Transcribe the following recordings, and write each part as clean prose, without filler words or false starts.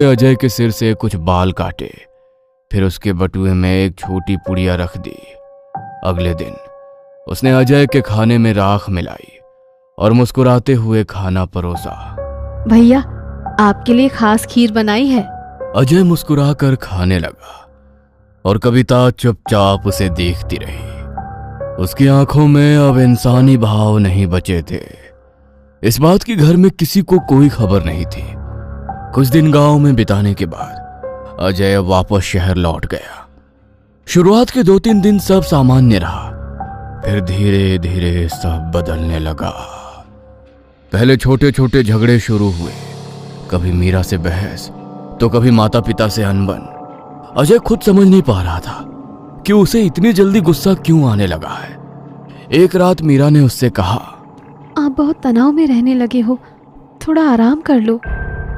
अजय के सिर से कुछ बाल काटे, फिर उसके बटुए में एक छोटी पुड़िया रख दी। अगले दिन उसने अजय के खाने में राख मिलाई और मुस्कुराते हुए खाना परोसा। भैया, आपके लिए खास खीर बनाई है। अजय मुस्कुराकर खाने लगा और कविता चुपचाप उसे देखती रही। उसकी आंखों में अब इंसानी भाव नहीं बचे थे। इस बात की घर में किसी को कोई खबर नहीं थी। कुछ दिन गांव में बिताने के बाद अजय वापस शहर लौट गया। शुरुआत के 2-3 दिन सब सामान्य रहा, फिर धीरे धीरे सब बदलने लगा। पहले छोटे छोटे झगड़े शुरू हुए, कभी मीरा से बहस तो कभी माता पिता से अनबन। अजय खुद समझ नहीं पा रहा था कि उसे इतनी जल्दी गुस्सा क्यों आने लगा है। एक रात मीरा ने उससे कहा, आप बहुत तनाव में रहने लगे हो, थोड़ा आराम कर लो।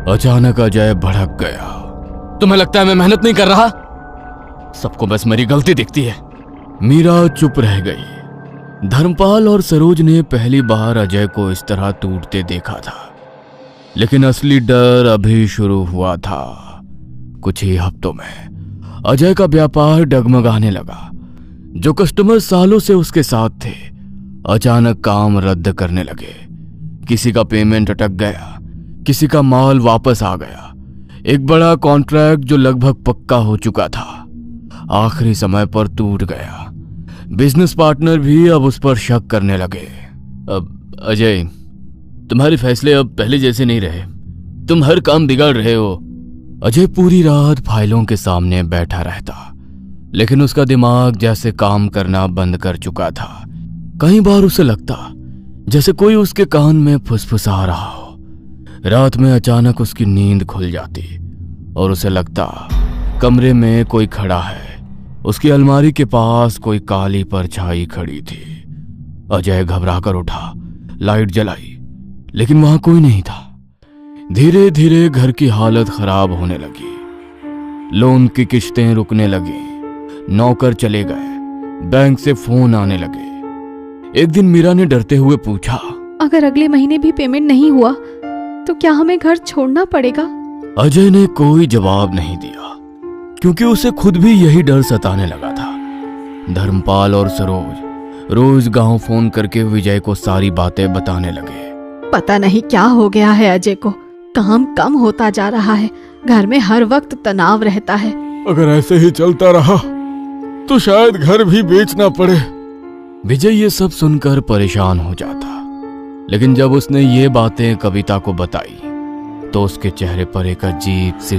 अचानक अजय भड़क गया। तुम्हें लगता है मैं मेहनत नहीं कर रहा? सबको बस मेरी गलती दिखती है। मीरा चुप रह गई। धर्मपाल और सरोज ने पहली बार अजय को इस तरह टूटते देखा था, लेकिन असली डर अभी शुरू हुआ था। कुछ ही हफ्तों में अजय का व्यापार डगमगाने लगा। जो कस्टमर सालों से उसके साथ थे, अचानक काम रद्द करने लगे। किसी का पेमेंट अटक गया, किसी का माल वापस आ गया। एक बड़ा कॉन्ट्रैक्ट जो लगभग पक्का हो चुका था, आखिरी समय पर टूट गया। बिजनेस पार्टनर भी अब उस पर शक करने लगे। अब अजय, तुम्हारे फैसले अब पहले जैसे नहीं रहे। तुम हर काम बिगाड़ रहे हो। अजय पूरी रात फाइलों के सामने बैठा रहता, लेकिन उसका दिमाग जैसे काम करना बंद कर चुका था। कई बार उसे लगता जैसे कोई उसके कान में फुसफुसा रहा हो। रात में अचानक उसकी नींद खुल जाती और उसे लगता कमरे में कोई खड़ा है। उसकी अलमारी के पास कोई काली परछाई खड़ी थी। अजय घबराकर उठा, लाइट जलाई, लेकिन वहां कोई नहीं था। धीरे धीरे घर की हालत खराब होने लगी। लोन की किश्तें रुकने लगी, नौकर चले गए, बैंक से फोन आने लगे। एक दिन मीरा ने डरते हुए पूछा, अगर अगले महीने भी पेमेंट नहीं हुआ तो क्या हमें घर छोड़ना पड़ेगा? अजय ने कोई जवाब नहीं दिया, क्योंकि उसे खुद भी यही डर सताने लगा था। धर्मपाल और सरोज रोज गांव फोन करके विजय को सारी बातें बताने लगे। पता नहीं क्या हो गया है अजय को, काम कम होता जा रहा है, घर में हर वक्त तनाव रहता है। अगर ऐसे ही चलता रहा तो शायद घर भी बेचना पड़े। विजय ये सब सुनकर परेशान हो जाता, लेकिन जब उसने ये बातें कविता को बताई तो उसके चेहरे पर एक अजीब सी